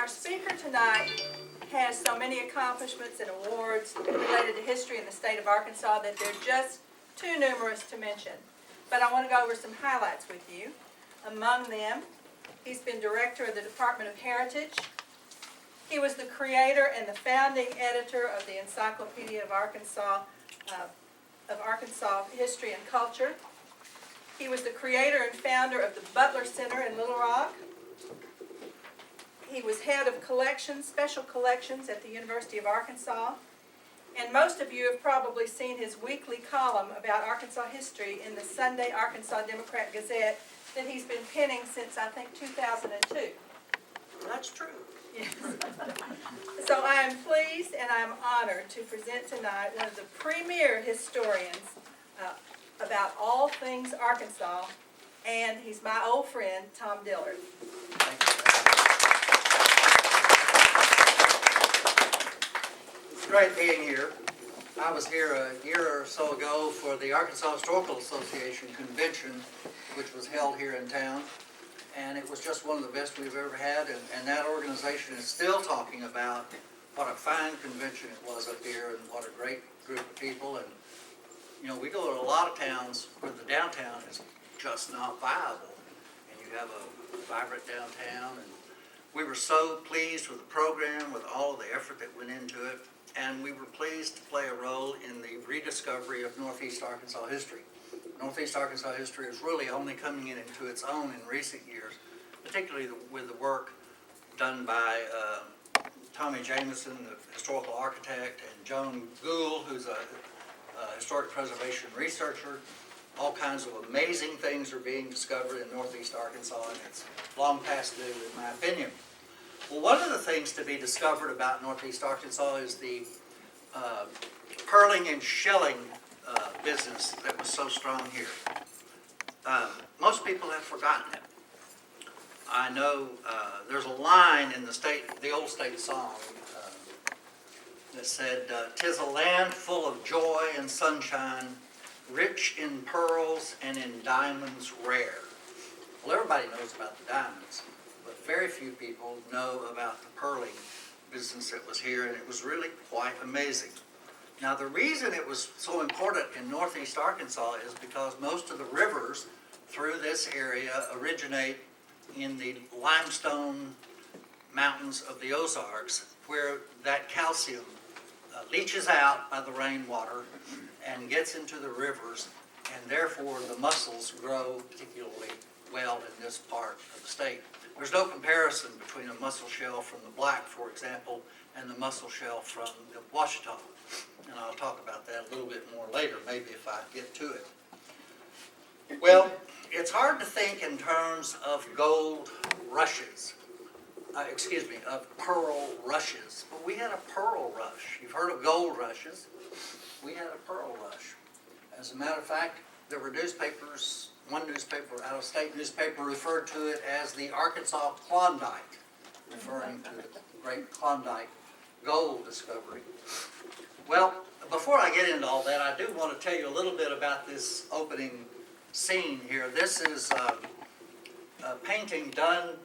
Our speaker tonight has so many accomplishments and awards related to history in the state of Arkansas that they're just too numerous to mention. But I want to go over some highlights with you. Among them, he's been director of the Department of Heritage. He was the creator and the founding editor of the Encyclopedia of Arkansas History and Culture. He was the creator and founder of the Butler Center in Little Rock. He was head of collections, special collections at the University of Arkansas. And most of you have probably seen his weekly column about Arkansas history in the Sunday Arkansas Democrat Gazette that he's been penning since, I think, 2002. That's true. Yes. So I am pleased and I am honored to present tonight one of the premier historians about all things Arkansas, and he's my old friend, Tom Dillard. Thank you. It's great being here. I was here a year or so ago for the Arkansas Historical Association convention, which was held here in town. And it was just one of the best we've ever had, and that organization is still talking about what a fine convention it was up here and what a great group of people. And, you know, we go to a lot of towns where the downtown is just not viable, and you have a vibrant downtown. And we were so pleased with the program, with all of the effort that went into it, and we were pleased to play a role in the rediscovery of Northeast Arkansas history. Northeast Arkansas history is really only coming into its own in recent years, particularly with the work done by Tommy Jameson, the historical architect, and Joan Gould, who's a historic preservation researcher. All kinds of amazing things are being discovered in Northeast Arkansas, and it's long past due, in my opinion. Well, one of the things to be discovered about Northeast Arkansas is the pearling and shelling business that was so strong here. Most people have forgotten it. I know there's a line in the old state song that said, "'Tis a land full of joy and sunshine, rich in pearls and in diamonds rare." Well, everybody knows about the diamonds, but very few people know about the pearling business that was here, and it was really quite amazing. Now, the reason it was so important in Northeast Arkansas is because most of the rivers through this area originate in the limestone mountains of the Ozarks, where that calcium leaches out by the rainwater and gets into the rivers, and therefore the mussels grow particularly well in this part of the state. There's no comparison between a mussel shell from the Black, for example, and the mussel shell from the Ouachita. And I'll talk about that a little bit more later, maybe if I get to it. Well, it's hard to think in terms of gold rushes, of pearl rushes, but we had a pearl rush. You've heard of gold rushes. We had a pearl rush. As a matter of fact, there were newspapers, one newspaper, out-of-state newspaper, referred to it as the Arkansas Klondike, referring to the great Klondike gold discovery. Well, before I get into all that, I do want to tell you a little bit about this opening scene here. This is a painting done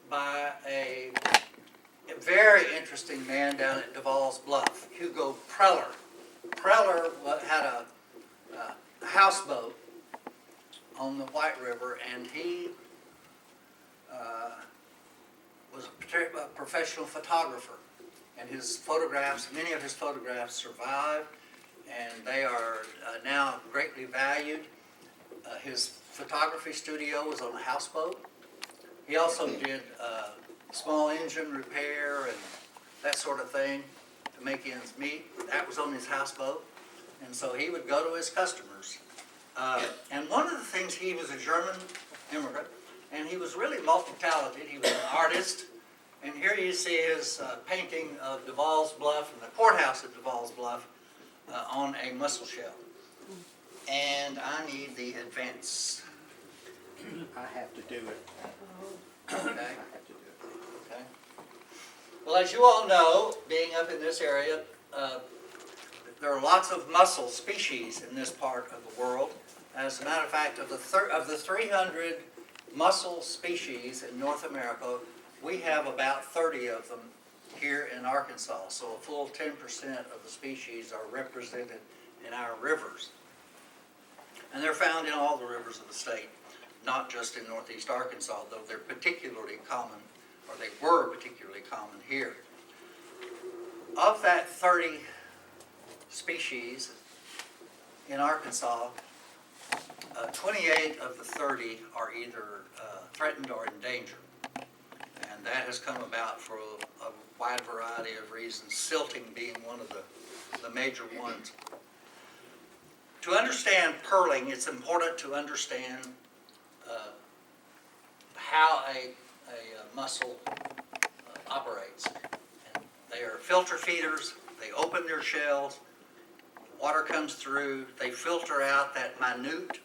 by a very interesting man down at Duval's Bluff, Hugo Preller. Preller had a houseboat on the White River, and he was a professional photographer. And his photographs, many of his photographs survive, and they are now greatly valued. His photography studio was on a houseboat. He also did small engine repair and that sort of thing to make ends meet. That was on his houseboat, and so he would go to his customers. And one of the things, he was a German immigrant, and he was really multi-talented. He was an artist. And here you see his painting of Duval's Bluff and the courthouse at Duval's Bluff on a mussel shell. And I need the advance. I have to do it. Okay. I have to do it. Okay. Well, as you all know, being up in this area, there are lots of mussel species in this part of the world. As a matter of fact, of the 300 mussel species in North America, We have about 30 of them here in Arkansas, so a full 10% of the species are represented in our rivers. And they're found in all the rivers of the state, not just in northeast Arkansas, though they're particularly common, or they were particularly common here. Of that 30 species in Arkansas, 28 of the 30 are either threatened or endangered. And that has come about for a wide variety of reasons, silting being one of the major ones. To understand pearling, it's important to understand how a mussel operates. And they are filter feeders. They open their shells. Water comes through. They filter out that minute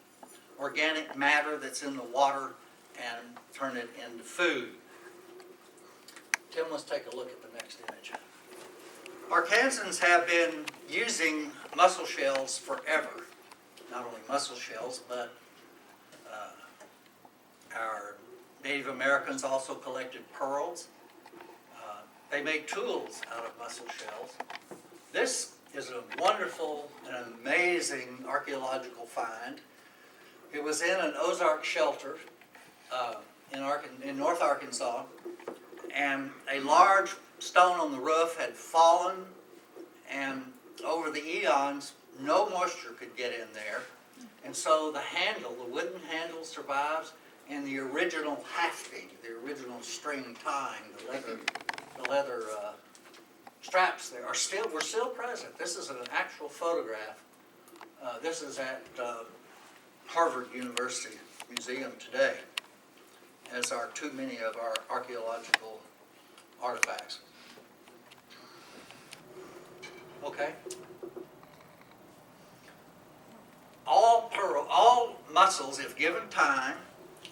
organic matter that's in the water and turn it into food. Tim, let's take a look at the next image. Arkansans have been using mussel shells forever. Not only mussel shells, but our Native Americans also collected pearls. They made tools out of mussel shells. This is a wonderful and amazing archaeological find. It was in an Ozark shelter in North Arkansas, and a large stone on the roof had fallen, and over the eons, no moisture could get in there. And so the handle, the wooden handle survives, and the original hafting, the original string tying, the leather straps there were still present. This is an actual photograph. This is at Harvard University Museum today, as are too many of our archaeological artifacts. Okay. All mussels, if given time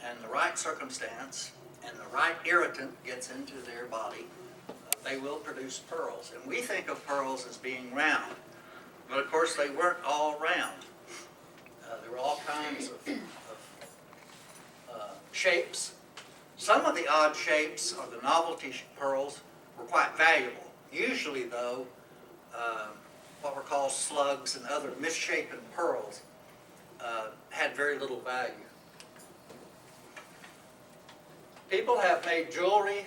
and the right circumstance and the right irritant gets into their body, they will produce pearls. And we think of pearls as being round, but of course they weren't all round. There were all kinds of shapes. Some of the odd shapes, or the novelty pearls, were quite valuable. Usually, though, what were called slugs and other misshapen pearls had very little value. People have made jewelry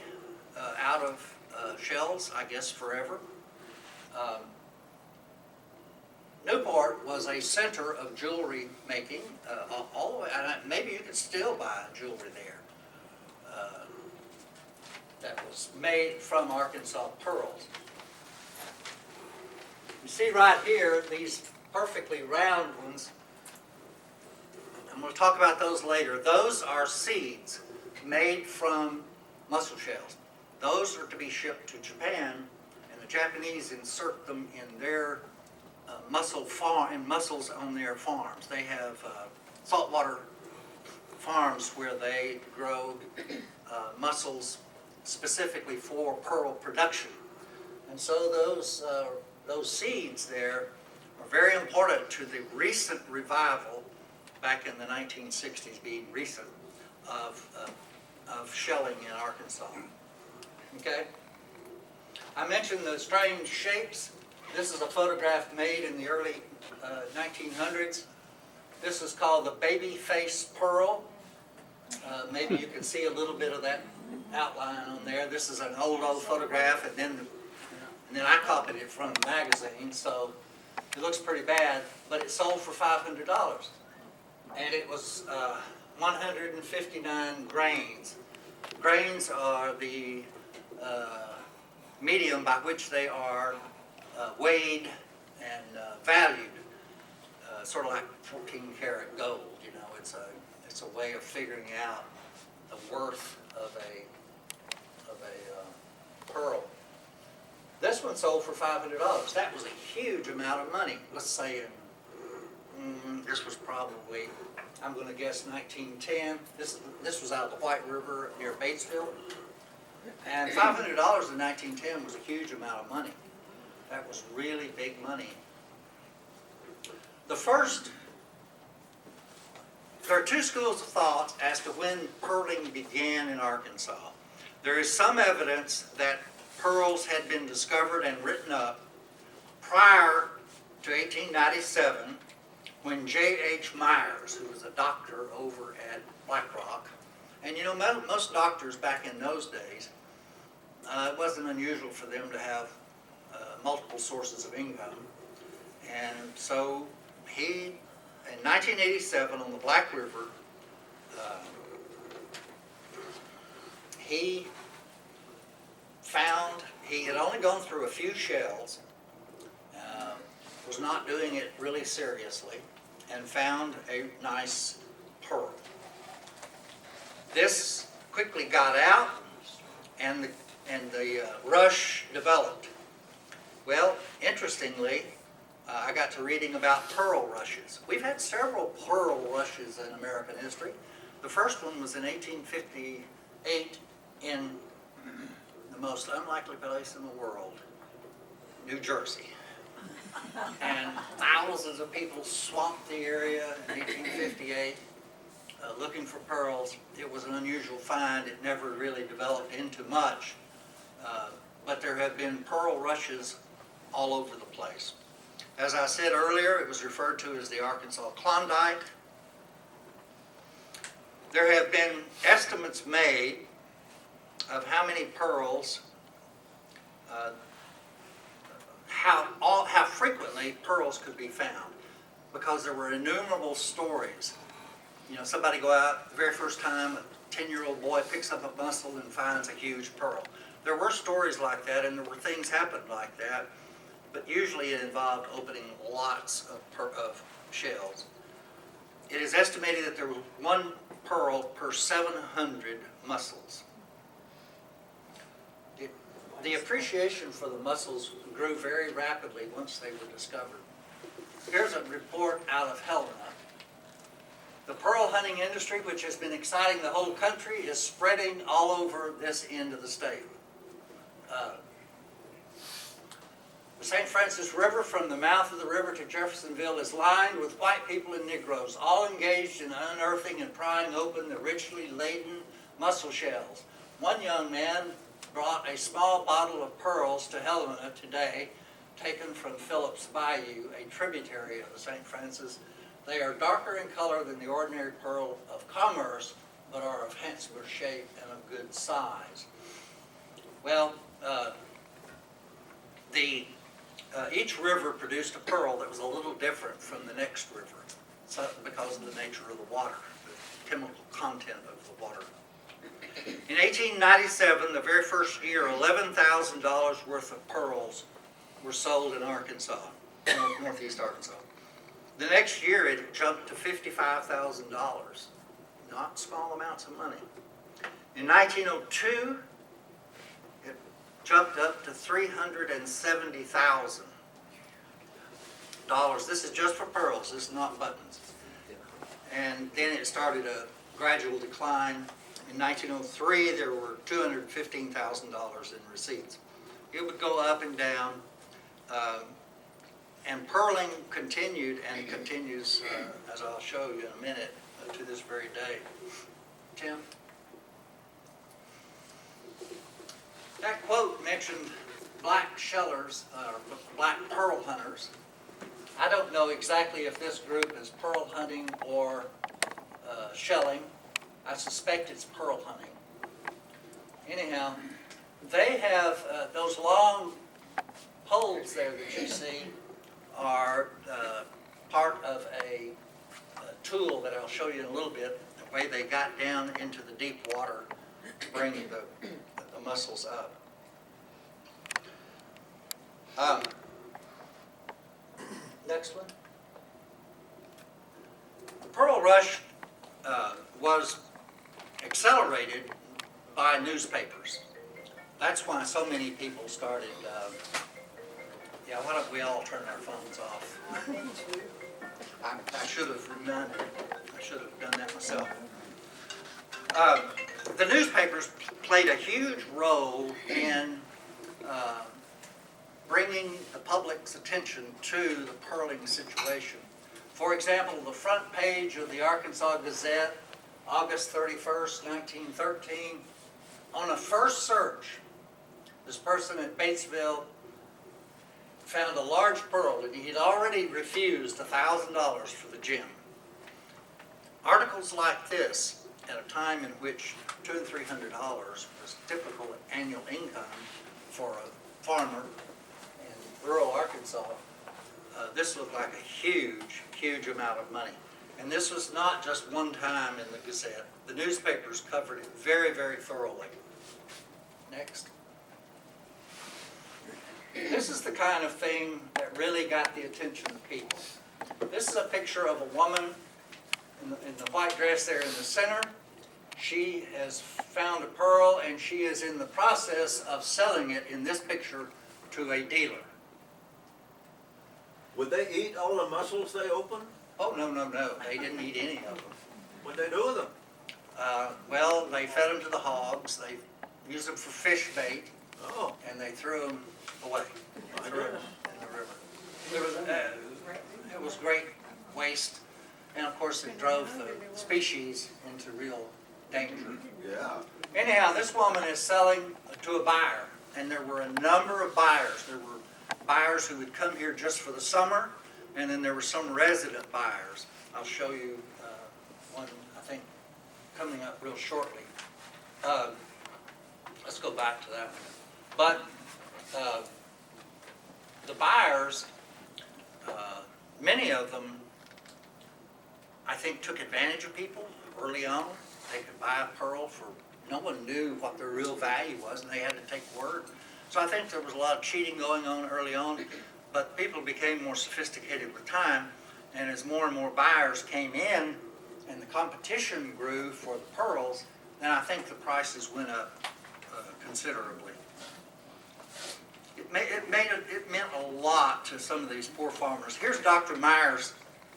out of shells, I guess, forever. Newport was a center of jewelry making all the way, and maybe you could still buy jewelry there that was made from Arkansas pearls. You see right here, these perfectly round ones. I'm going to talk about those later. Those are seeds made from mussel shells. Those are to be shipped to Japan, and the Japanese insert them in their mussels on their farms. They have saltwater farms where they grow mussels specifically for pearl production. And so those seeds there are very important to the recent revival, back in the 1960s being recent, of shelling in Arkansas. Okay? I mentioned the strange shapes. This is a photograph made in the early 1900s. This is called the baby face pearl. Maybe you can see a little bit of that outline on there. This is an old photograph, and then I copied it from the magazine, so it looks pretty bad, but it sold for $500. And it was 159 grains. Grains are the medium by which they are weighed and valued, sort of like 14-karat gold. You know, it's a way of figuring out the worth of a pearl. This one sold for $500. That was a huge amount of money. Let's say this was probably, I'm going to guess 1910. This was out of the White River near Batesville. And $500 in 1910 was a huge amount of money. That was really big money. There are two schools of thought as to when pearling began in Arkansas. There is some evidence that pearls had been discovered and written up prior to 1897 when J.H. Myers, who was a doctor over at Black Rock, and you know, most doctors back in those days, it wasn't unusual for them to have multiple sources of income. And so he, in 1987 on the Black River, he found, he had only gone through a few shells, was not doing it really seriously, and found a nice pearl. This quickly got out, and the rush developed. Well, interestingly, I got to reading about pearl rushes. We've had several pearl rushes in American history. The first one was in 1858 in the most unlikely place in the world, New Jersey. And thousands of people swamped the area in 1858 looking for pearls. It was an unusual find. It never really developed into much. But there have been pearl rushes all over the place. As I said earlier, it was referred to as the Arkansas Klondike. There have been estimates made of how many pearls, how frequently pearls could be found, because there were innumerable stories. You know, somebody go out the very first time, a 10-year-old boy picks up a mussel and finds a huge pearl. There were stories like that, and there were things happened like that, but usually it involved opening lots of shells. It is estimated that there was 1 pearl per 700 mussels. The appreciation for the mussels grew very rapidly once they were discovered. Here's a report out of Helena. The pearl hunting industry, which has been exciting the whole country, is spreading all over this end of the state. The St. Francis River, from the mouth of the river to Jeffersonville, is lined with white people and Negroes, all engaged in unearthing and prying open the richly laden mussel shells. One young man brought a small bottle of pearls to Helena today, taken from Phillips Bayou, a tributary of the St. Francis. They are darker in color than the ordinary pearl of commerce, but are of handsomer shape and of good size. Well, each river produced a pearl that was a little different from the next river, because of the nature of the water, the chemical content of the water. In 1897, the very first year, $11,000 worth of pearls were sold in Arkansas, northeast Arkansas. The next year, it jumped to $55,000, not small amounts of money. In 1902, it jumped up to $370,000. This is just for pearls, this is not buttons. And then it started a gradual decline. In 1903, there were $215,000 in receipts. It would go up and down, and pearling continued and continues, as I'll show you in a minute, to this very day. Tim? That quote mentioned black shellers, black pearl hunters. I don't know exactly if this group is pearl hunting or shelling. I suspect it's pearl hunting. Anyhow, they have those long poles there that you see are part of a tool that I'll show you in a little bit, the way they got down into the deep water to bring the mussels up. Next one. The pearl rush was accelerated by newspapers. That's why so many people started, why don't we all turn our phones off? I should have reminded, I should have done that myself. The newspapers played a huge role in bringing the public's attention to the pearling situation. For example, the front page of the Arkansas Gazette, August 31st, 1913, On a first search, this person at Batesville found a large pearl, and he'd already refused $1,000 for the gem. Articles like this, at a time in which $200 and $300 was typical annual income for a farmer in rural Arkansas, this looked like a huge, huge amount of money. And this was not just one time in the Gazette. The newspapers covered it very, very thoroughly. Next. This is the kind of thing that really got the attention of people. This is a picture of a woman in the white dress there in the center. She has found a pearl, and she is in the process of selling it in this picture to a dealer. Would they eat all the mussels they opened? Oh, no, no, no. They didn't eat any of them. What'd they do with them? Well, they fed them to the hogs. They used them for fish bait, Oh, and they threw them away. my Threw them goodness. in the river. It was great waste, and of course it drove the species into real danger. Yeah. Anyhow, this woman is selling to a buyer, and there were a number of buyers. There were buyers who would come here just for the summer, and then there were some resident buyers. I'll show you one, I think, coming up real shortly. Let's go back to that one. But the buyers, many of them, I think, took advantage of people early on. They could buy a pearl for, no one knew what their real value was, and they had to take word. So I think there was a lot of cheating going on early on, but people became more sophisticated with time, and as more and more buyers came in, and the competition grew for the pearls, then I think the prices went up considerably. It meant a lot to some of these poor farmers. Here's Dr. Myers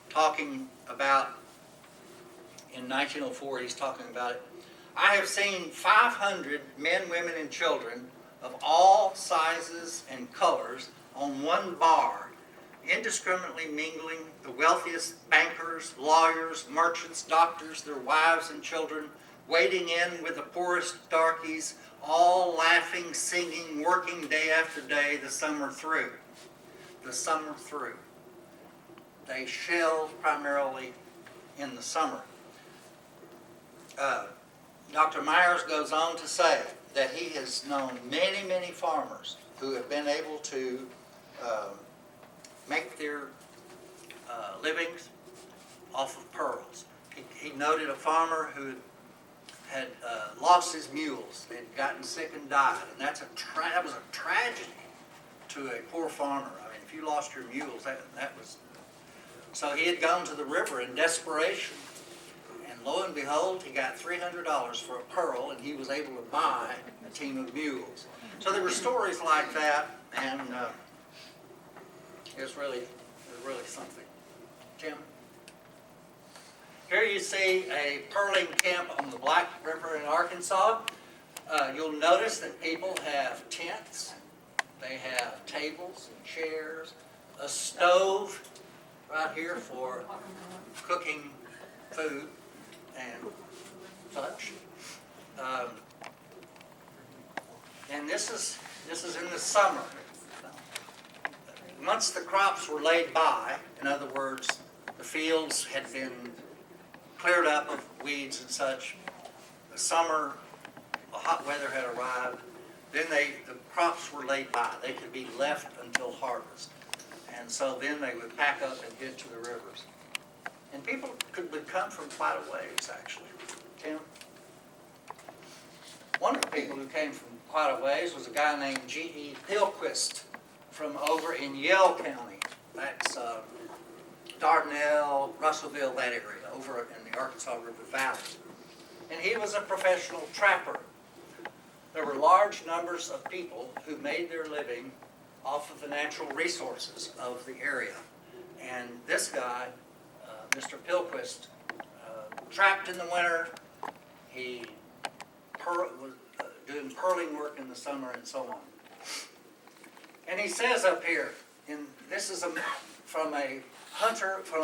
talking about, in 1904, he's talking about it. I have seen 500 men, women, and children of all sizes and colors on one bar, indiscriminately mingling, the wealthiest bankers, lawyers, merchants, doctors, their wives and children, wading in with the poorest darkies, all laughing, singing, working day after day the summer through. The summer through. They shelled primarily in the summer. Dr. Myers goes on to say that he has known many, many farmers who have been able to make their livings off of pearls. He noted a farmer who had lost his mules. They had gotten sick and died, and that was a tragedy to a poor farmer. I mean, if you lost your mules, that was... So he had gone to the river in desperation, and lo and behold, he got $300 for a pearl, and he was able to buy a team of mules. So there were stories like that, and it was really something. Tim? Here you see a pearling camp on the Black River in Arkansas. You'll notice that people have tents, they have tables and chairs, a stove right here for cooking food and such. And this is in the summer. Once the crops were laid by, in other words, the fields had been cleared up of weeds and such, the summer, the hot weather had arrived, then the crops were laid by. They could be left until harvest. And so then they would pack up and head to the rivers. And people would come from quite a ways, actually. Tim? One of the people who came from quite a ways was a guy named G.E. Pilquist from over in Yell County. That's Dardanelle, Russellville, that area, over in the Arkansas River Valley. And he was a professional trapper. There were large numbers of people who made their living off of the natural resources of the area. And this guy, Mr. Pilquist, trapped in the winter. He was doing pearling work in the summer and so on. And he says up here, this is from a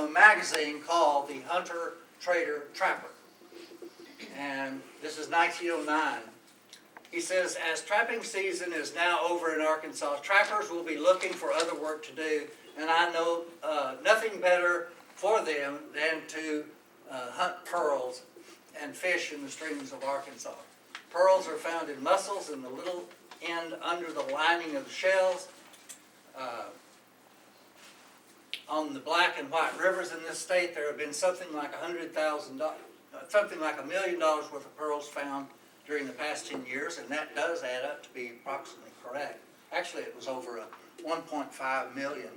magazine called The Hunter, Trader, Trapper. And this is 1909. He says, as trapping season is now over in Arkansas, trappers will be looking for other work to do, and I know nothing better for them than to hunt pearls and fish in the streams of Arkansas. Pearls are found in mussels in the little end under the lining of the shells. On the Black and White rivers in this state, there have been something like $1 million worth of pearls found during the past 10 years, and that does add up to be approximately correct. Actually, it was over 1.5 million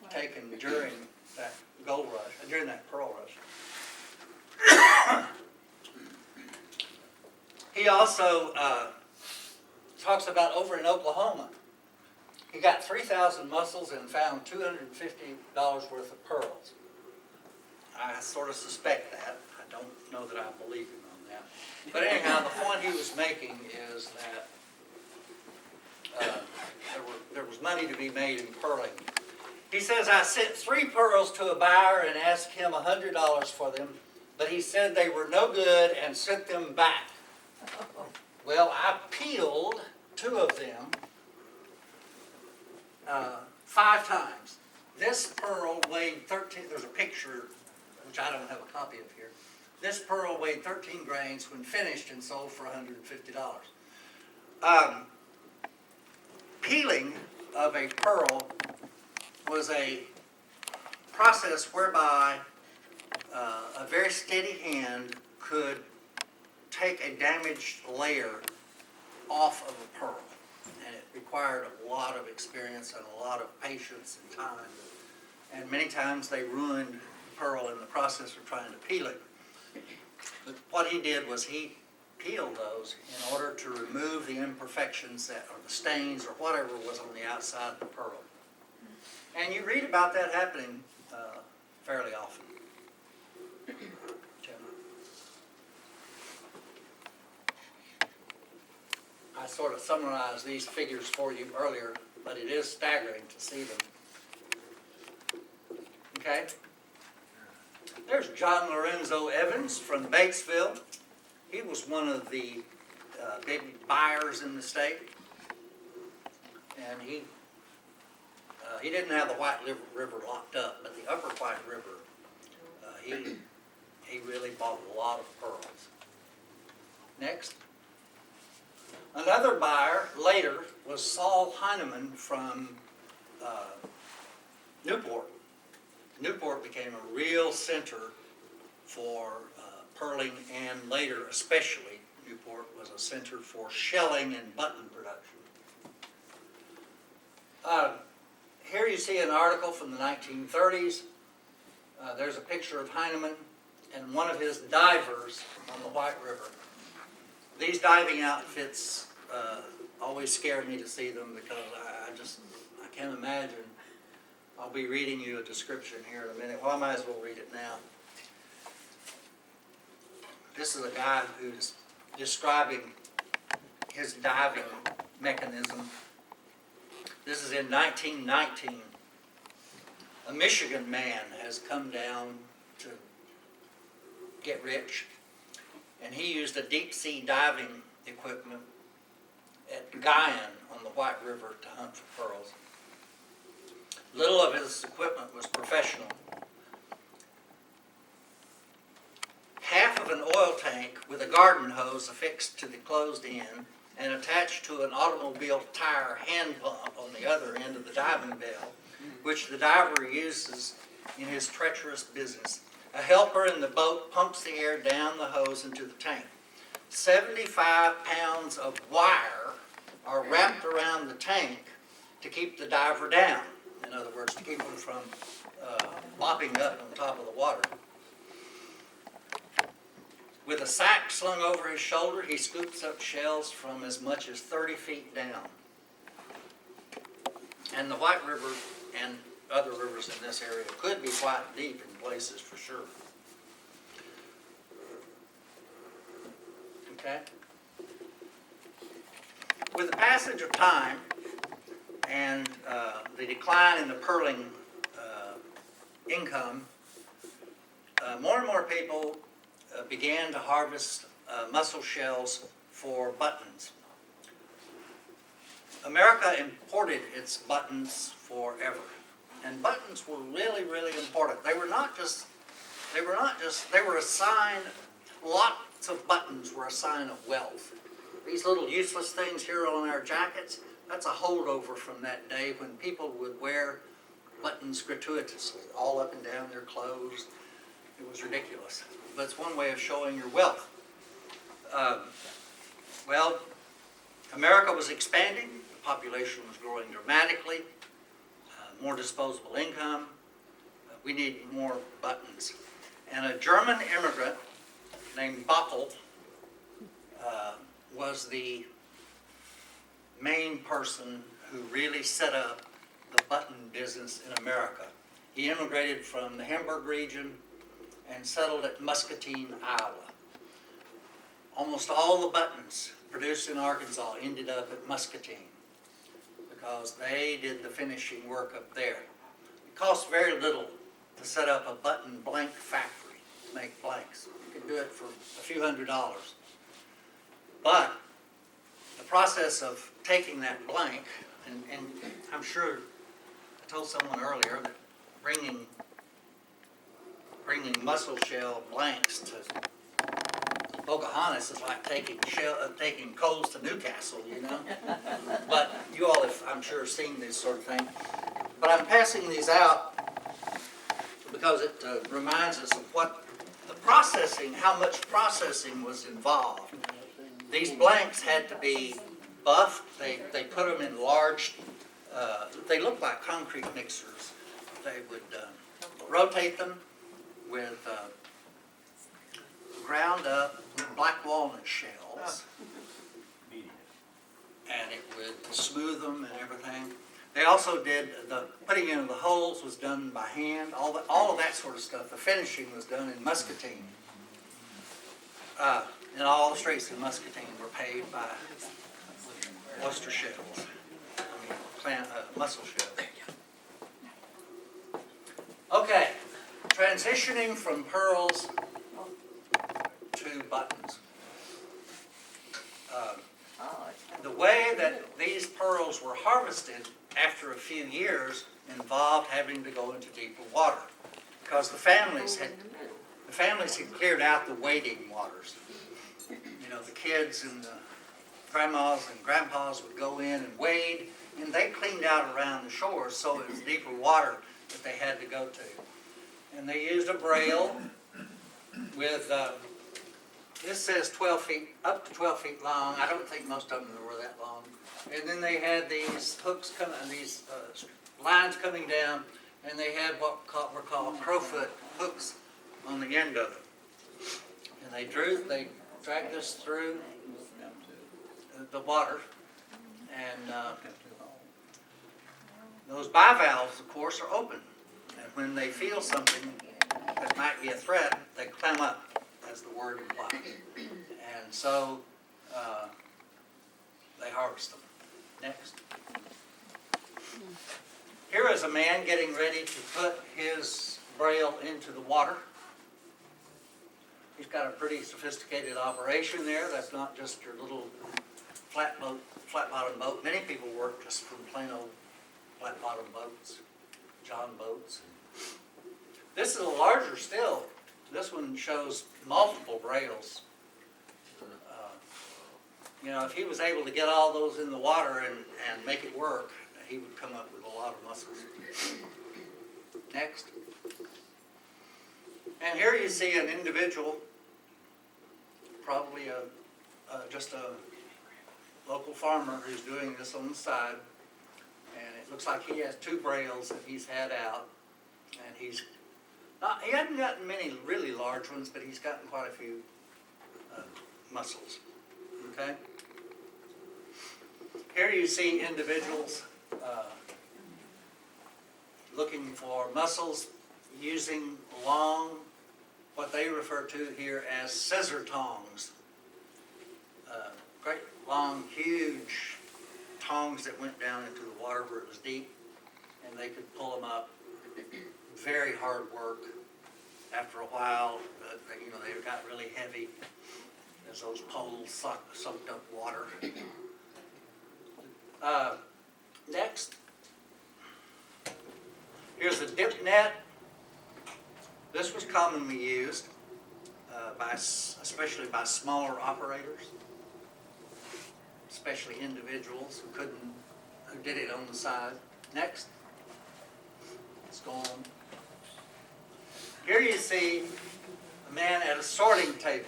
taken during that gold rush, during that pearl rush. He also talks about over in Oklahoma. He got 3,000 mussels and found $250 worth of pearls. I sort of suspect that. I don't know that I believe him on that. But anyhow, the point he was making is that there was money to be made in pearling. He says, I sent 3 pearls to a buyer and asked him $100 for them, but he said they were no good and sent them back. Well, I peeled 2 of them 5 times. This pearl weighed 13, there's a picture, which I don't have a copy of here. This pearl weighed 13 grains when finished and sold for $150. Peeling of a pearl was a process whereby a very steady hand could take a damaged layer off of a pearl. And it required a lot of experience and a lot of patience and time. And many times they ruined pearl in the process of trying to peel it. But what he did was he peeled those in order to remove the imperfections or the stains or whatever was on the outside of the pearl. And you read about that happening fairly often. I sort of summarized these figures for you earlier, but it is staggering to see them. Okay? There's John Lorenzo Evans from Batesville. He was one of the big buyers in the state. And he didn't have the White River locked up, but the Upper White River, he really bought a lot of pearls. Next. Another buyer later was Saul Heineman from Newport. Newport became a real center for pearling, and later especially Newport was a center for shelling and button production. Here you see an article from the 1930s. There's a picture of Heineman and one of his divers on the White River. These diving outfits always scare me to see them because I can't imagine. I'll be reading you a description here in a minute. Well, I might as well read it now. This is a guy who's describing his diving mechanism. This is in 1919. A Michigan man has come down to get rich, and he used a deep sea diving equipment at Guyan on the White River to hunt for pearls. Little of his equipment was professional. Half of an oil tank with a garden hose affixed to the closed end and attached to an automobile tire hand pump on the other end of the diving bell, which the diver uses in his treacherous business. A helper in the boat pumps the air down the hose into the tank. 75 pounds of wire are wrapped around the tank to keep the diver down. In other words, to keep him from mopping up on top of the water. With a sack slung over his shoulder, he scoops up shells from as much as 30 feet down. And the White River and other rivers in this area could be quite deep in places for sure. Okay? With the passage of time and the decline in the pearling income, more and more people began to harvest mussel shells for buttons. America imported its buttons forever. And buttons were really, really important. They were a sign, lots of buttons were a sign of wealth. These little useless things here on our jackets, that's a holdover from that day when people would wear buttons gratuitously, all up and down their clothes. It was ridiculous. But it's one way of showing your wealth. Well, America was expanding, the population was growing dramatically, more disposable income, we needed more buttons. And a German immigrant named Bockel was the main person who really set up the button business in America. He immigrated from the Hamburg region and settled at Muscatine, Iowa. Almost all the buttons produced in Arkansas ended up at Muscatine because they did the finishing work up there. It cost very little to set up a button blank factory to make blanks. You could do it for a few $100s. But the process of taking that blank, and I'm sure I told someone earlier that bringing mussel shell blanks to Pocahontas is like taking coals to Newcastle, you know? But you all have, I'm sure, seen this sort of thing. But I'm passing these out because it reminds us of what the processing, how much processing was involved. These blanks had to be buffed. They put them in large, they look like concrete mixers. They would rotate them with ground up black walnut shells, and it would smooth them and everything. They also did the putting in the holes was done by hand. All of that sort of stuff. The finishing was done in Muscatine, and all the streets in Muscatine were paved by oyster shells. Mussel shells. Okay, transitioning from pearls to buttons. The way that these pearls were harvested after a few years involved having to go into deeper water because the families had cleared out the wading waters. You know, the kids and the grandmas and grandpas would go in and wade, and they cleaned out around the shores, so it was deeper water that they had to go to. And they used a braille with, this says 12 feet, up to 12 feet long. I don't think most of them were that long. And then they had these hooks coming, these lines coming down, and they had what were called crowfoot hooks on the end of it. And they dragged this through the water, and those bivalves, of course, are open. And when they feel something that might be a threat, they climb up, as the word implies. And so they harvest them. Next. Here is a man getting ready to put his braille into the water. He's got a pretty sophisticated operation there. That's not just your little flat-bottom boat. Many people work just from plain old flat-bottom boats, John boats. This is a larger still. This one shows multiple brails. You know, if he was able to get all those in the water and make it work, he would come up with a lot of mussels. Next. And here you see an individual, probably just a local farmer who's doing this on the side. And it looks like he has 2 brails that he's had out. And he hasn't gotten many really large ones, but he's gotten quite a few mussels. Okay? Here you see individuals looking for mussels using long, what they refer to here as scissor tongs. Great, long, huge tongs that went down into the water where it was deep, and they could pull them up. Very hard work. After a while, you know, they got really heavy as those poles soaked up water. Next, here's a dip net. This was commonly used especially by smaller operators, especially individuals who did it on the side. Next, let's go on. Here you see a man at a sorting table.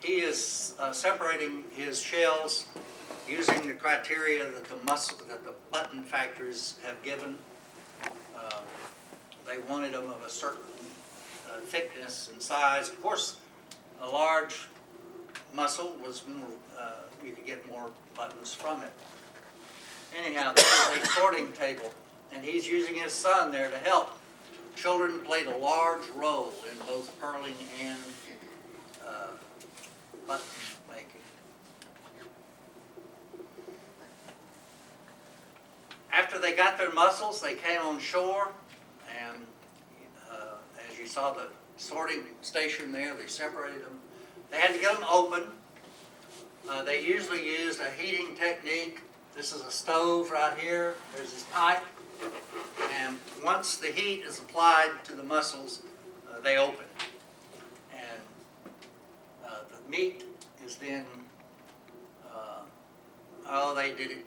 He is separating his shells using the criteria that the button factories have given. They wanted them of a certain thickness and size. Of course, a large mussel was more, you could get more buttons from it. Anyhow, this is a sorting table, and he's using his son there to help. Children played a large role in both purling and button making. After they got their mussels, they came on shore, and as you saw the sorting station there, they separated them. They had to get them open. They usually used a heating technique. This is a stove right here. There's this pipe. And once the heat is applied to the mussels, they open. And the meat is then, they did it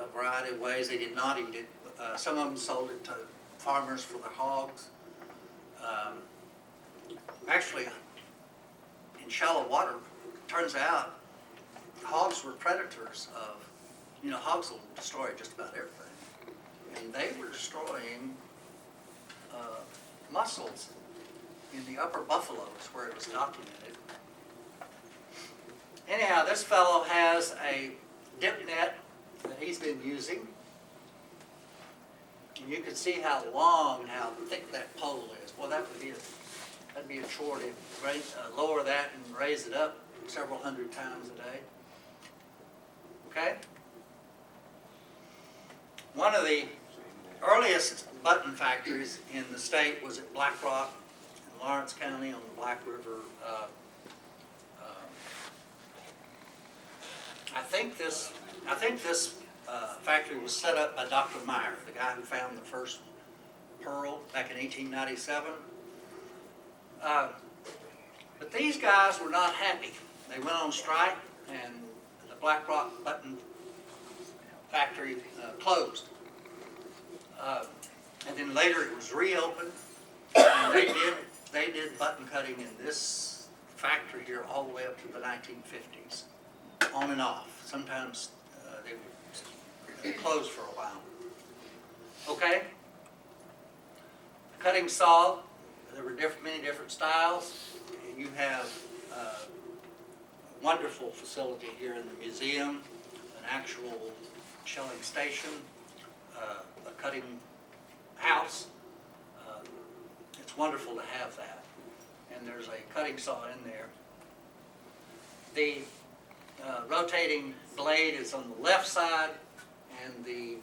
a variety of ways. They did not eat it. Some of them sold it to farmers for their hogs. Actually, in shallow water, turns out hogs were predators of, hogs will destroy just about everything. And they were destroying mussels in the upper buffaloes where it was documented. Anyhow, this fellow has a dip net that he's been using. And you can see how long and how thick that pole is. Well, that'd be a chore to lower that and raise it up several hundred times a day. Okay? One of the earliest button factories in the state was at Black Rock in Lawrence County on the Black River. I think this factory was set up by Dr. Meyer, the guy who found the first pearl back in 1897. But these guys were not happy. They went on strike, and the Black Rock button factory closed. And then later it was reopened, and they did button cutting in this factory here all the way up to the 1950s, on and off. Sometimes they would close for a while. Okay? Cutting saw, there were many different styles. You have a wonderful facility here in the museum, an actual shelling station, a cutting house. It's wonderful to have that. And there's a cutting saw in there. The rotating blade is on the left side, and the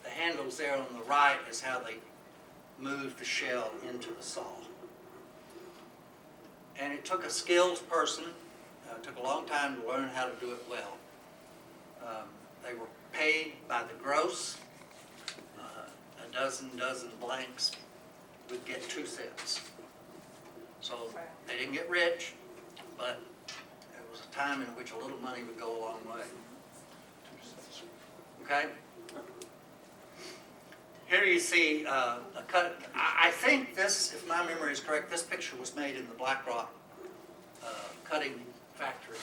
handles there on the right is how they move the shell into the saw. And it took a skilled person. It took a long time to learn how to do it well. They were paid by the gross. A dozen blanks would get 2 cents. So they didn't get rich, but it was a time in which a little money would go a long way. Okay? Here you see a cut. I think this, if my memory is correct, this picture was made in the Black Rock cutting factory.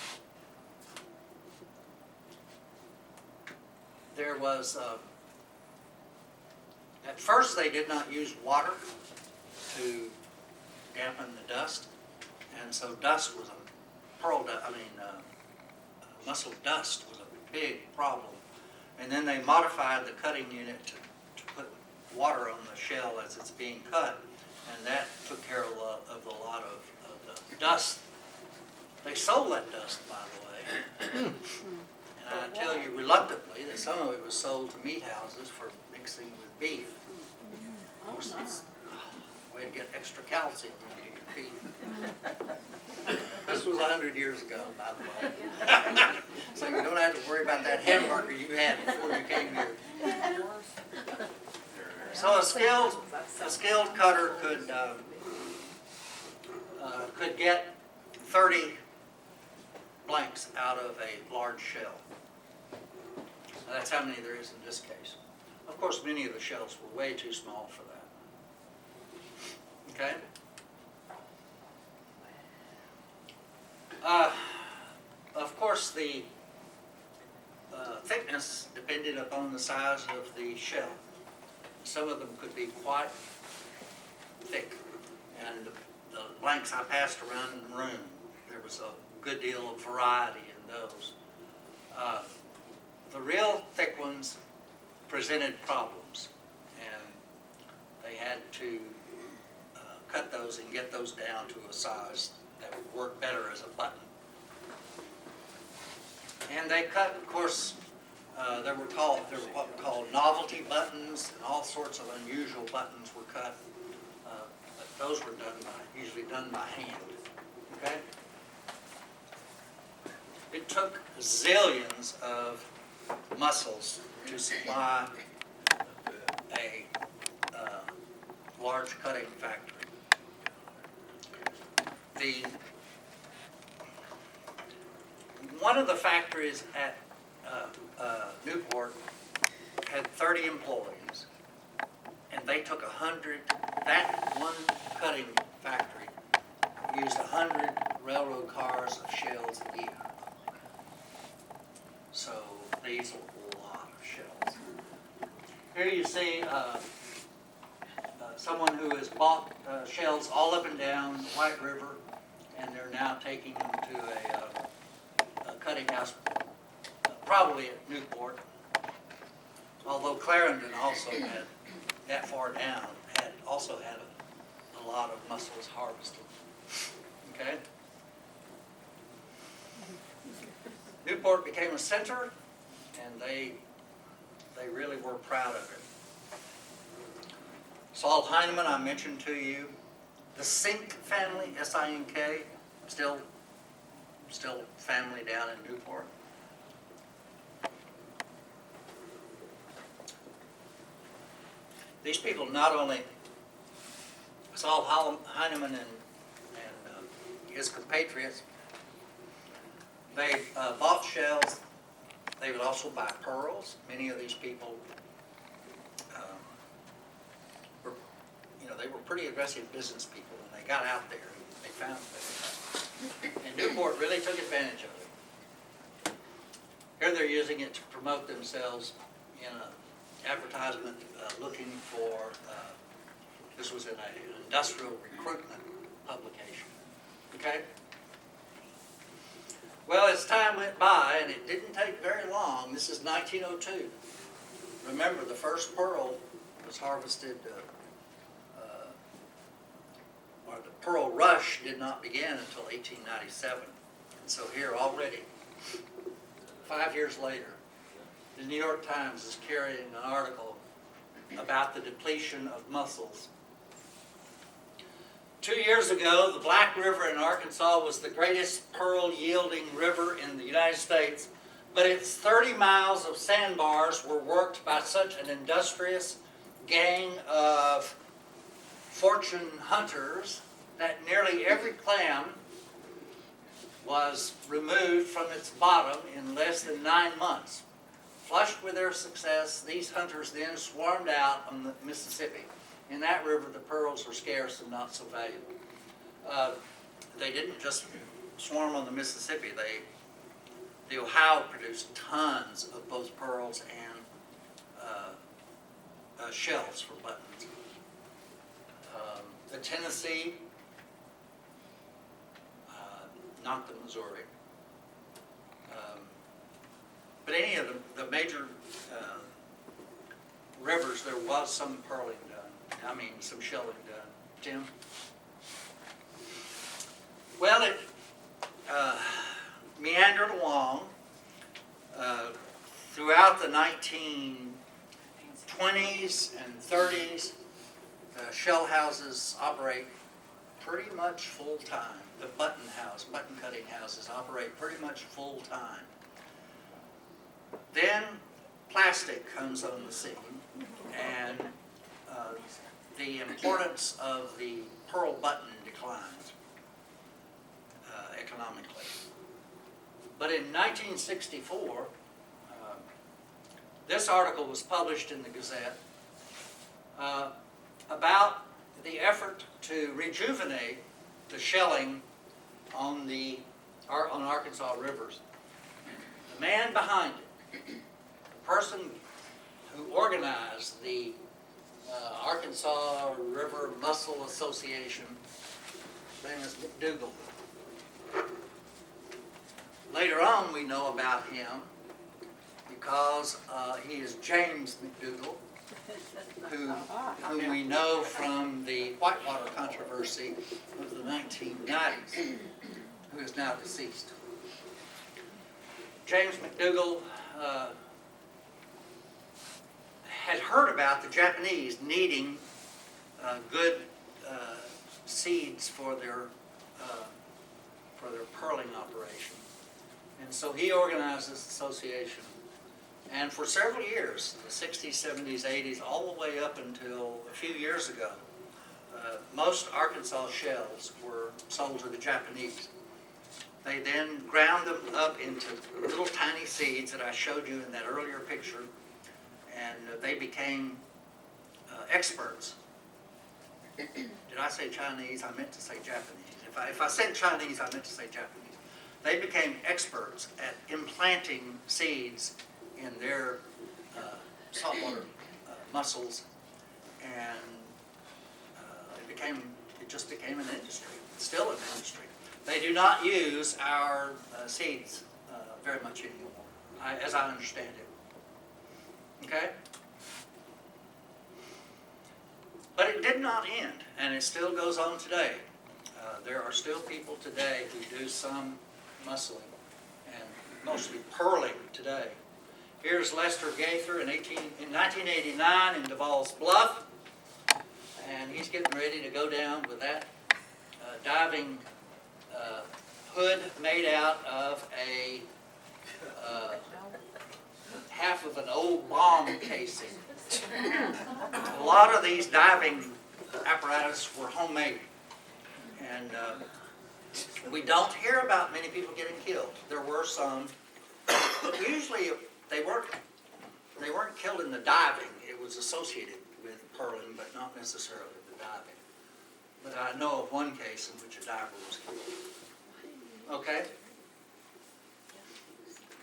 There was, at first they did not use water to dampen the dust, and so dust was mussel dust was a big problem. And then they modified the cutting unit to put water on the shell as it's being cut, and that took care of a lot of the dust. They sold that dust, by the way. And I tell you reluctantly that some of it was sold to meat houses for mixing with beef. Of course, it's a way to get extra calcium into your feet. This was 100 years ago, by the way. So you don't have to worry about that hamburger you had before you came here. So a skilled cutter could get 30 blanks out of a large shell. Now, that's how many there is in this case. Of course, many of the shells were way too small for that. Okay? Of course, the thickness depended upon the size of the shell. Some of them could be quite thick, and the blanks I passed around in the room, there was a good deal of variety in those. The real thick ones presented problems, and they had to cut those and get those down to a size that would work better as a button. And they cut, of course, there were what were called novelty buttons, and all sorts of unusual buttons were cut. But those were usually done by hand. Okay? It took zillions of mussels to supply a large cutting factory. One of the factories at Newport had 30 employees, and they took 100, that one cutting factory used 100 railroad cars of shells a year. So these are a lot of shells. Here you see someone who has bought shells all up and down the White River, and they're now taking them to a cutting house, probably at Newport. Although Clarendon also had, that far down, also had a lot of mussels harvested. Okay? Newport became a center, and they really were proud of it. Saul Heinemann, I mentioned to you. The Sink family, S-I-N-K, still family down in Newport. These people not only, Saul Heinemann and his compatriots, they bought shells. They would also buy pearls. Many of these people they were pretty aggressive business people, and they got out there. They found it. And Newport really took advantage of it. Here they're using it to promote themselves in an advertisement looking for, this was in an industrial recruitment publication. Okay? Well, as time went by, and it didn't take very long, this is 1902. Remember, the first pearl was harvested, or the pearl rush did not begin until 1897. And so here already, 5 years later, the New York Times is carrying an article about the depletion of mussels. 2 years ago, the Black River in Arkansas was the greatest pearl-yielding river in the United States, but its 30 miles of sandbars were worked by such an industrious gang of fortune hunters that nearly every clam was removed from its bottom in less than 9 months. Flushed with their success, these hunters then swarmed out on the Mississippi. In that river, the pearls were scarce and not so valuable. They didn't just swarm on the Mississippi. The Ohio produced tons of both pearls and shells for buttons. The Tennessee, not the Missouri. But any of the major rivers, there was some pearling done. Some shelling done. Tim? Well, it meandered along throughout the 1920s and 30s. Shell houses operate pretty much full-time. The button cutting houses operate pretty much full-time. Then plastic comes on the scene, and the importance of the pearl button declines economically. But in 1964, this article was published in the Gazette about the effort to rejuvenate the shelling on Arkansas rivers. The man behind it, the person who organized the Arkansas River Mussel Association, his name is McDougal. Later on, we know about him because he is James McDougal, whom we know from the Whitewater controversy of the 1990s, who is now deceased. James McDougal had heard about the Japanese needing good seeds for their pearling operation. And so he organized this association. And for several years, the 60s, 70s, 80s, all the way up until a few years ago, most Arkansas shells were sold to the Japanese. They then ground them up into little tiny seeds that I showed you in that earlier picture, and they became experts. Did I say Chinese? I meant to say Japanese. If I said Chinese, I meant to say Japanese. They became experts at implanting seeds in their saltwater mussels, and it just became an industry. It's still an industry. They do not use our seeds very much anymore, as I understand it. Okay? But it did not end, and it still goes on today. There are still people today who do some musseling, and mostly pearling today. Here's Lester Gaither in 1989 in Duval's Bluff, and he's getting ready to go down with that diving hood made out of a half of an old bomb casing. A lot of these diving apparatus were homemade, and we don't hear about many people getting killed. There were some, but usually they weren't killed in the diving. It was associated with pearling, but not necessarily the diving. But I know of one case in which a diver was killed. Okay?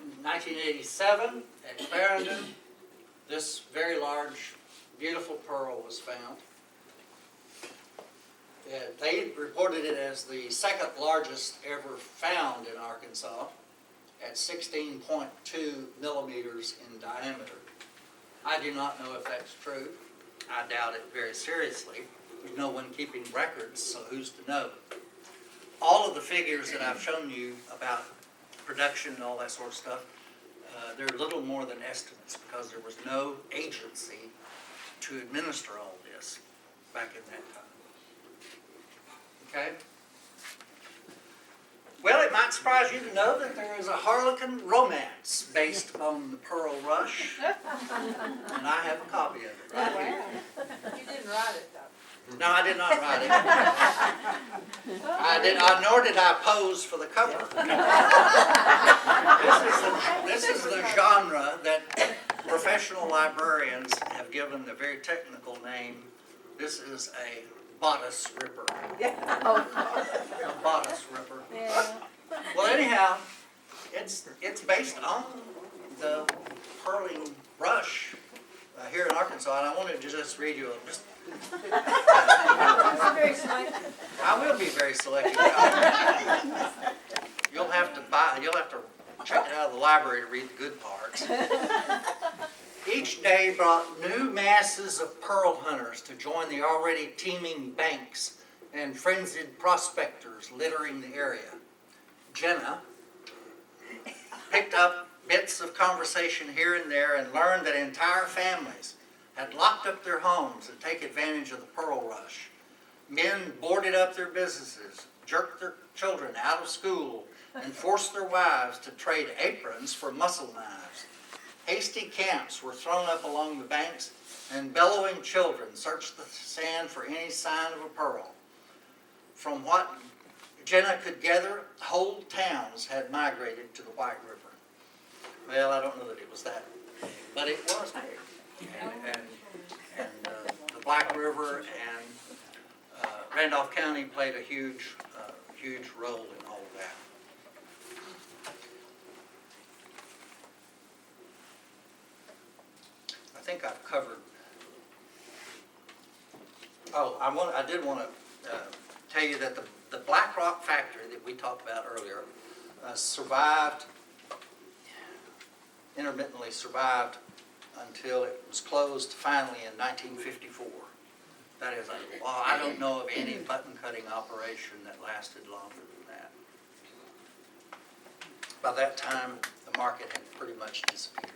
In 1987, at Clarendon, this very large, beautiful pearl was found. They reported it as the second largest ever found in Arkansas at 16.2 millimeters in diameter. I do not know if that's true. I doubt it very seriously. There's no one keeping records, so who's to know? All of the figures that I've shown you about production and all that sort of stuff, they're little more than estimates because there was no agency to administer all this back in that time. Okay? Well, it might surprise you to know that there is a Harlequin romance based on the Pearl Rush, and I have a copy of it right here. You didn't write it, though. No, I did not write it. Nor did I pose for the cover. This is the genre that professional librarians have given the very technical name. This is a bodice ripper. A bodice ripper. Yeah. Well, anyhow, it's based on the pearling rush here in Arkansas, and I wanted to just read you a. Very selective. I will be very selective. You'll have to check it out of the library to read the good parts. Each day brought new masses of pearl hunters to join the already teeming banks and frenzied prospectors littering the area. Jenna picked up bits of conversation here and there and learned that entire families had locked up their homes to take advantage of the pearl rush. Men boarded up their businesses, jerked their children out of school, and forced their wives to trade aprons for mussel knives. Hasty camps were thrown up along the banks, and bellowing children searched the sand for any sign of a pearl. From what Jenna could gather, whole towns had migrated to the White River. Well, I don't know that it was that, but it was there. And the Black River and Randolph County played a huge role in all of that. I think I've covered. Oh, I did want to tell you that the Black Rock factory that we talked about earlier intermittently survived until it was closed finally in 1954. That is, I don't know of any button cutting operation that lasted longer than that. By that time, the market had pretty much disappeared.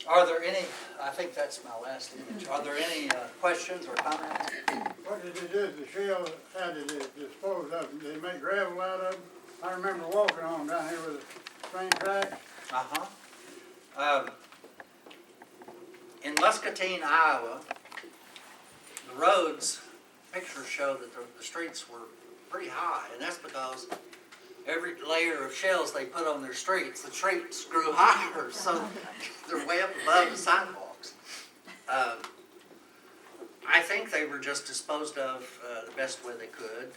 Are there any, I think that's my last image, are there any questions or comments? What did they do with the shell? How did they dispose of them? Did they make gravel out of them? I remember walking on down here with the train tracks. In Muscatine, Iowa, the roads, pictures show that the streets were pretty high, and that's because every layer of shells they put on their streets, the streets grew higher, so they're way up above the sidewalks. I think they were just disposed of the best way they could.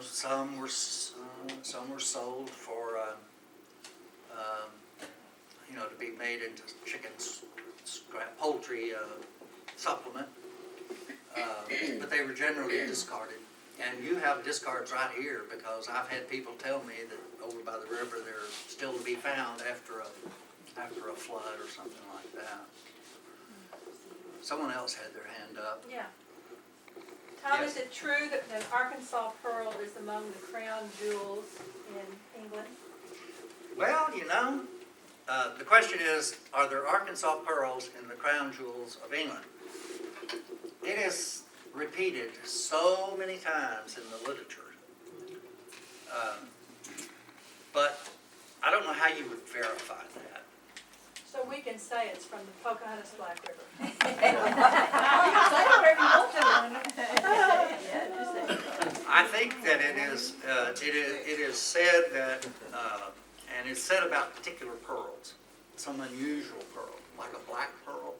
Some were sold for to be made into chicken scrap poultry supplement, but they were generally discarded. And you have discards right here because I've had people tell me that over by the river they're still to be found after a flood or something like that. Someone else had their hand up. Yeah. Tom, Yes. is it true that the Arkansas pearl is among the crown jewels in England? Well, the question is, are there Arkansas pearls in the crown jewels of England? It is repeated so many times in the literature. But I don't know how you would verify that. So we can say it's from the Pocahontas Black River. I think that it is said that, and it's said about particular pearls, some unusual pearl, like a black pearl.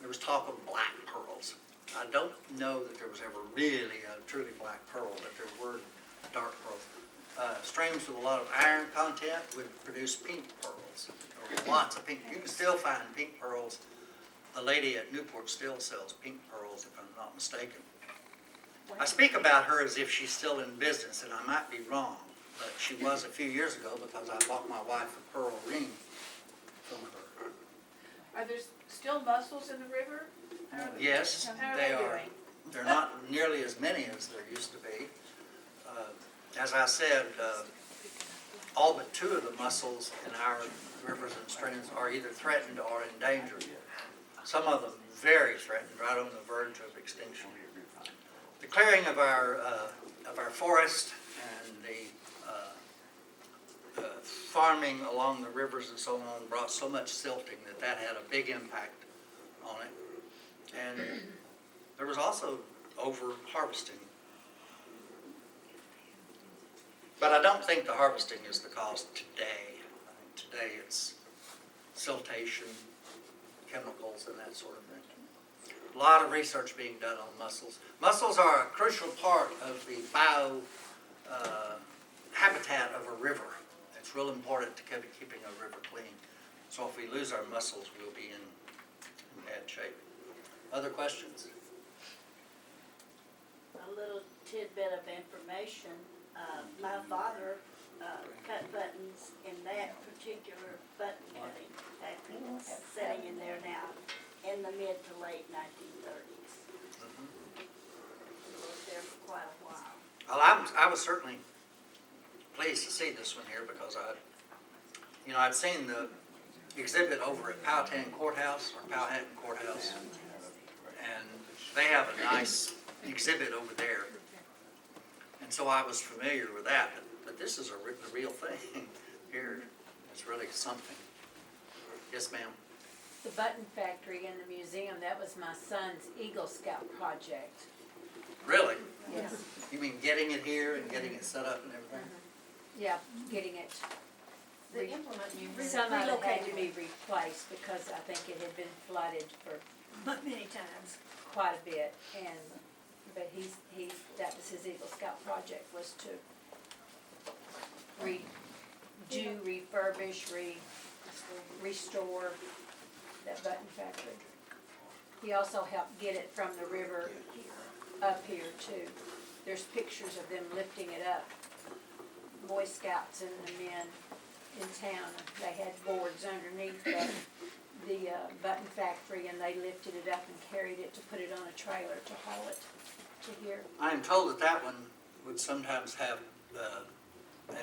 There was talk of black pearls. I don't know that there was ever really a truly black pearl, but there were dark pearls. Streams with a lot of iron content would produce pink pearls, or lots of pink. You can still find pink pearls. The lady at Newport still sells pink pearls, if I'm not mistaken. I speak about her as if she's still in business, and I might be wrong, but she was a few years ago because I bought my wife a pearl ring from her. Are there still mussels in the river? Yes, How are they they are. doing? They're not nearly as many as there used to be. As I said, all but 2 of the mussels in our rivers and streams are either threatened or endangered. Some of them very threatened, right on the verge of extinction. The clearing of our forest and the farming along the rivers and so on brought so much silting that had a big impact on it. And there was also over-harvesting. But I don't think the harvesting is the cause today. I think today it's siltation, chemicals, and that sort of thing. A lot of research being done on mussels. Mussels are a crucial part of the habitat of a river. It's real important to keeping a river clean. So if we lose our mussels, we'll be in bad shape. Other questions? A little tidbit of information. My father cut buttons in that particular button cutting factory that's sitting in there now in the mid to late 1930s. He was there for quite a while. Well, I was certainly pleased to see this one here because I'd seen the exhibit over at Powhatan Courthouse, and they have a nice exhibit over there. And so I was familiar with that, but this is the real thing here. It's really something. Yes, ma'am? The button factory in the museum, that was my son's Eagle Scout project. Really? Yes. You mean getting it here and getting it set up and everything? Yeah, getting it. The implement you Some of it had to relocated. be replaced because I think it had been flooded for Many times. quite a bit. But that was his Eagle Scout project, was to refurbish, restore that button factory. He also helped get it from the river up here too. There's pictures of them lifting it up. Boy Scouts and the men in town, they had boards underneath the button factory, and they lifted it up and carried it to put it on a trailer to haul it to here. I am told that one would sometimes have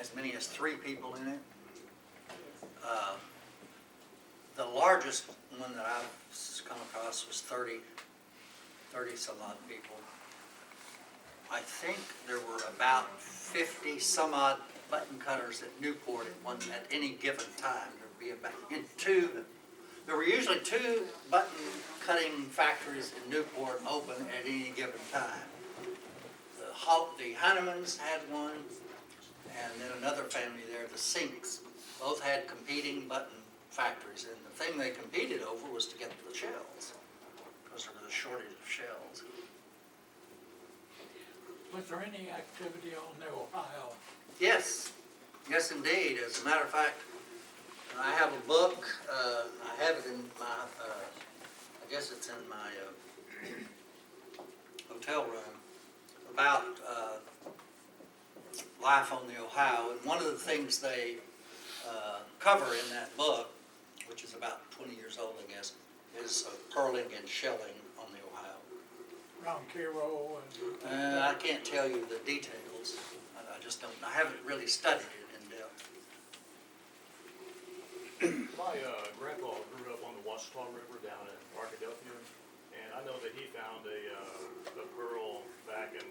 as many as 3 people in it. The largest one that I've come across was 30 some odd people. I think there were about 50 some odd button cutters at Newport at any given time. There'd be about there were usually 2 button cutting factories in Newport open at any given time. The Heinemans had one, and then another family there, the Sinks, both had competing button factories, and the thing they competed over was to get the shells, because there was a shortage of shells. Was there any activity on the Ohio? Yes, yes indeed. As a matter of fact, I have a book, I have it in my, I guess it's in my hotel room, about life on the Ohio. And one of the things they cover in that book, which is about 20 years old, I guess, is pearling and shelling on the Ohio. Around Cairo and... I can't tell you the details. I just don't, I haven't really studied it in depth. My grandpa grew up on the Washita River down in Arkadelphia, and I know that he found a pearl back in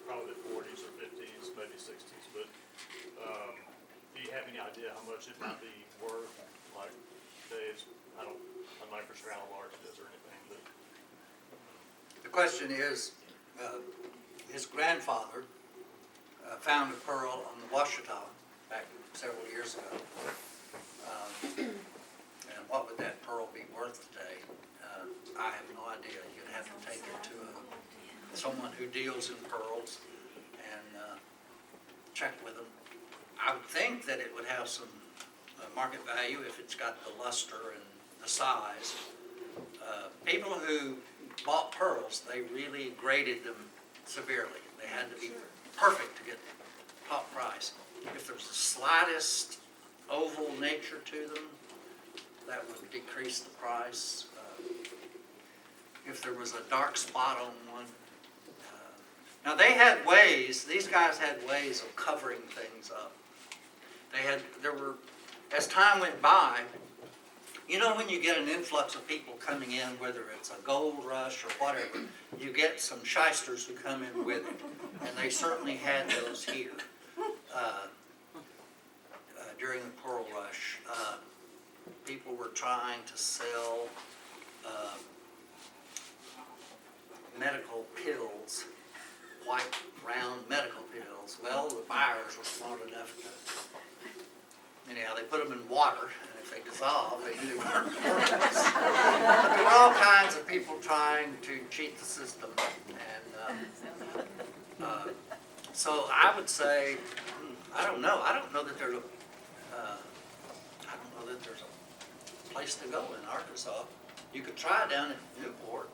probably the 40s or 50s, maybe 60s, but do you have any idea how much it might be worth? Like, say it's, I'm not for sure how large it is or anything, but... The question is, his grandfather found a pearl on the Washita back several years ago. And what would that pearl be worth today? I have no idea. You'd have to take it to someone who deals in pearls and check with them. I would think that it would have some market value if it's got the luster and the size. People who bought pearls, they really graded them severely. They had to be perfect to get top price. If there's the slightest oval nature to them, that would decrease the price. If there was a dark spot on one. Now they had ways, these guys had ways of covering things up. As time went by, you know when you get an influx of people coming in, whether it's a gold rush or whatever, you get some shysters who come in with it. And they certainly had those here during the pearl rush. People were trying to sell medical pills, white round medical pills. Well, the buyers were smart enough to, anyhow, they put them in water, and if they dissolved, they knew they weren't pearls. But there were all kinds of people trying to cheat the system, and so I would say, I don't know that there's a place to go in Arkansas. You could try down at Newport,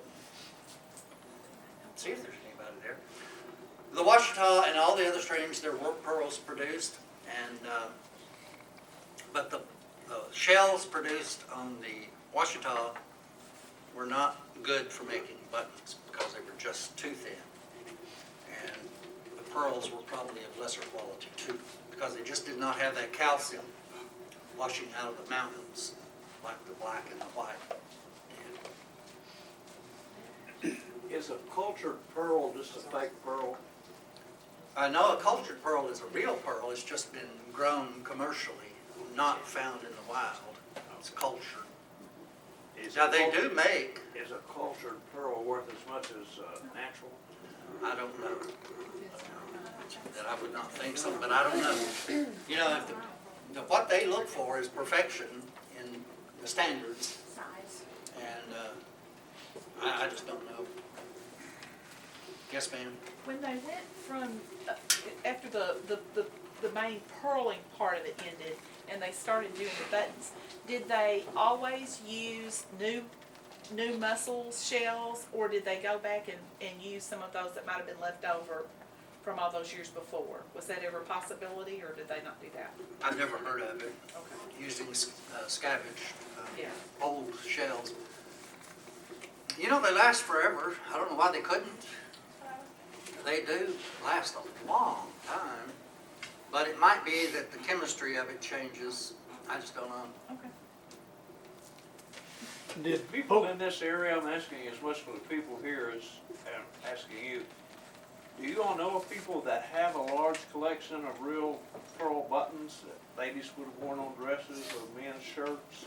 see if there's anybody there. The Washita and all the other streams, there were pearls produced, and but the shells produced on the Washita were not good for making buttons because they were just too thin. And the pearls were probably of lesser quality too, because they just did not have that calcium washing out of the mountains like the black and the white did. Is a cultured pearl just a fake pearl? I know a cultured pearl is a real pearl, it's just been grown commercially, not found in the wild. It's cultured. Is Now, a they cul- do make, Is a cultured pearl worth as much as natural? I don't know. That I would not think so, but I don't know. You know, if what they look for is perfection in the standards, Size. and I just don't know. Yes, ma'am? When they went from, after the main purling part of it ended, and they started doing the buttons, did they always use new mussels, shells, or did they go back and use some of those that might have been left over from all those years before? Was that ever a possibility, or did they not do that? I've never heard of it, Okay, using scavenge, yeah. old shells. You know, they last forever. I don't know why they couldn't. They do last a long time, but it might be that the chemistry of it changes. I just don't know. Okay. Did people in this area, I'm asking as much for the people here as I'm asking you, do you all know of people that have a large collection of real pearl buttons that ladies would have worn on dresses or men's shirts?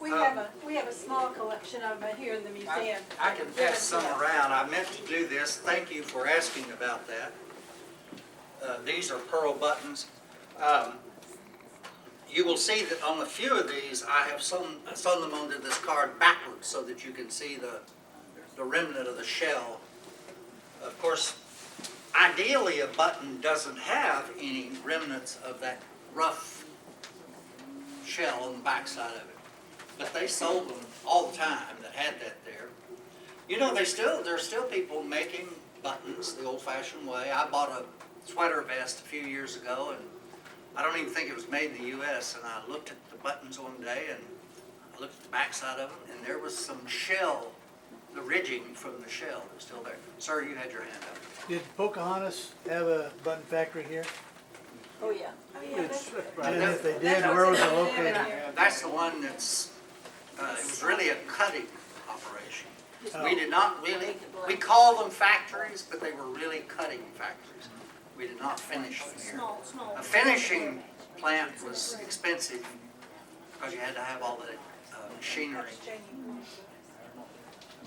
We have a small collection of them here in the museum. I can pass some around. I meant to do this. Thank you for asking about that. These are pearl buttons. You will see that on a few of these, I have sewn them onto this card backwards so that you can see the remnant of the shell. Of course, ideally a button doesn't have any remnants of that rough shell on the backside of it. But they sold them all the time that had that there. You know, there's still people making buttons the old-fashioned way. I bought a sweater vest a few years ago, and I don't even think it was made in the U.S., and I looked at the buttons one day, and I looked at the backside of them, and there was some shell, the ridging from the shell was still there. Sir, you had your hand up. Did Pocahontas have a button factory here? Oh, yeah. And if they did, where was it located? That's the one that's, it was really a cutting operation. Oh. We did not really, we call them factories, but they were really cutting factories. We did not finish them here. A finishing plant was expensive because you had to have all the machinery.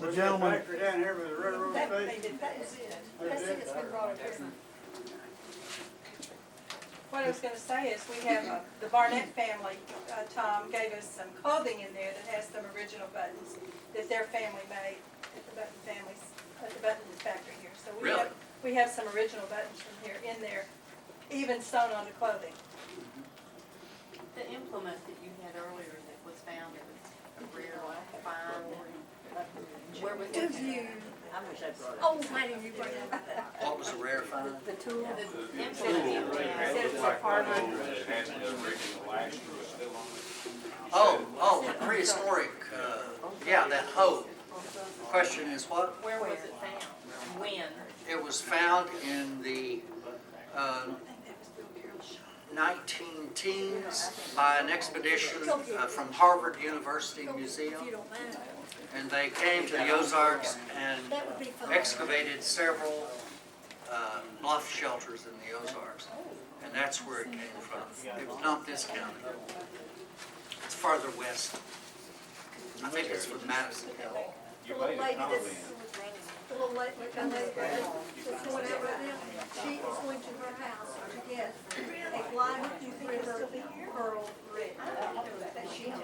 Was The that gentleman, factory down here with the railroad That station? was it. That's it? It's been brought up here. What I was gonna say is, we have, the Barnett family, Tom gave us some clothing in there that has some original buttons that their family made at the button factory here. So Really? we have some original buttons from here in there, even sewn onto clothing. The implement that you had earlier that was found, it was a rare find. Where was it? I wish I brought it. Oh, why didn't you bring it up? What was a rare find? The tool. The implement you had. It was a Harvard. Oh, the prehistoric, yeah, that hoe. The question is what? Where was it found? When? It was found in the 19-teens by an expedition from Harvard University Museum. And they came to the Ozarks and excavated several bluff shelters in the Ozarks. And that's where it came from. It was not this county. It's farther west. I think it's from Madison County. The little lady that's, The little lady, that's going out right now, she is going to her house to get a blind river pearl ring that she has.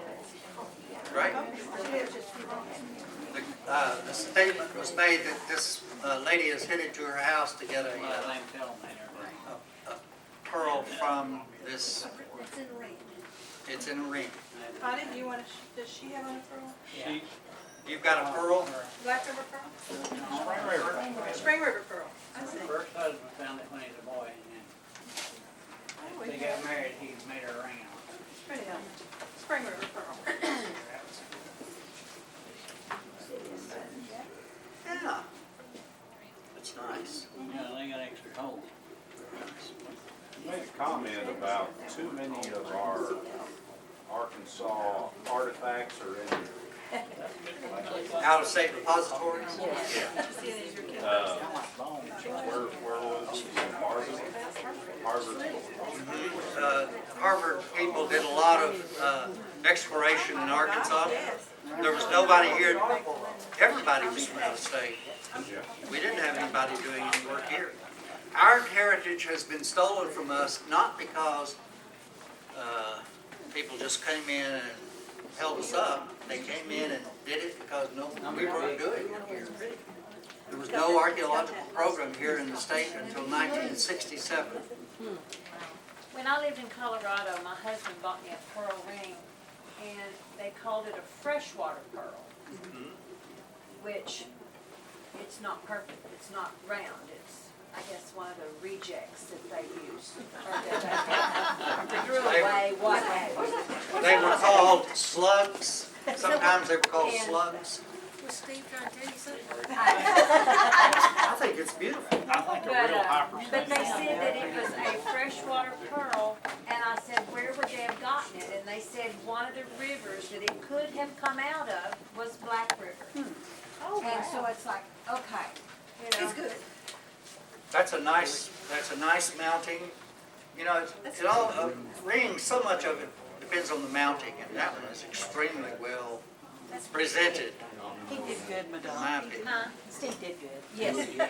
Right? She has just few minutes. The statement was made that this lady is headed to her house to get a pearl from this, It's in the ring. it's in a ring. Connie, do you want to, does she have on a pearl? You've got a pearl? Black River pearl? Spring River. Spring River pearl, I see. First husband found it when he was a boy, and then they got married, he made her a ring on it. Pretty on Spring River pearl. Yeah. That's nice. Yeah, they got extra holes. You made a comment about too many of our Arkansas artifacts are in out-of-state repositories. Where was it? Harvard? Harvard people did a lot of exploration in Arkansas. There was nobody here, everybody was from out of state. We didn't have anybody doing any work here. Our heritage has been stolen from us not because people just came in and held us up. They came in and did it because we weren't doing it here. There was no archaeological program here in the state until 1967. When I lived in Colorado, my husband bought me a pearl ring, and they called it a freshwater pearl, which it's not perfect, it's not round, it's, I guess, one of the rejects that they use, or that they threw away, what have you. They were called slugs. Sometimes they were called slugs. Was Steve trying to tell you something? I think it's beautiful. I think a But, real high but they percentage. said that it was a freshwater pearl, and I said, where would they have gotten it? And they said one of the rivers that it could have come out of was Black River. Oh, And so it's like, okay, you know. It's good. That's a nice mounting. You know, it all, rings, so much of it depends on the mounting, and that one is extremely well presented, He did good, in Madonna. my opinion. Steve did good. Yes, it did.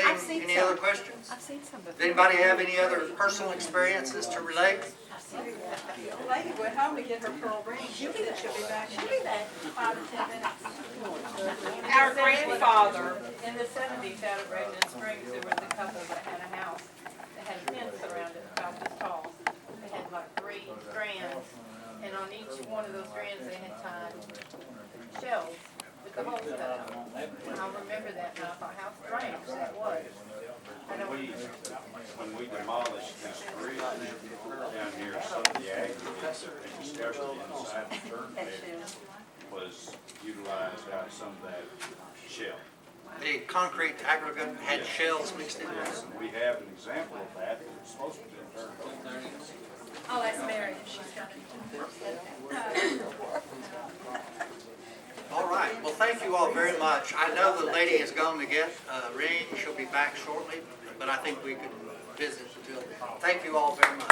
I've seen Any some. other questions? I've seen some before. Does anybody have any other personal experiences to relate? The lady went home to get her pearl ring. She said she'll be back in 5 to 10 minutes. Our grandfather, In the 70s out at Redmond Springs, there was a couple that had a house that had a fence around it about this tall. They had like 3 strands, and on each one of those strands they had tied shells with the holes cut out. And I remember that, and I thought, how strange that was. I don't When we demolished this bridge down here, some of the aggregates that they discovered inside the turn bed was utilized out of some of that shell. The concrete aggregate had shells mixed in with Yes, it. and we have an example of that that's supposed to be turned. Oh, that's Mary, she's got it. All right, well, thank you all very much. I know the lady is going to get a ring, she'll be back shortly, but I think we could visit until then. Thank you all very much.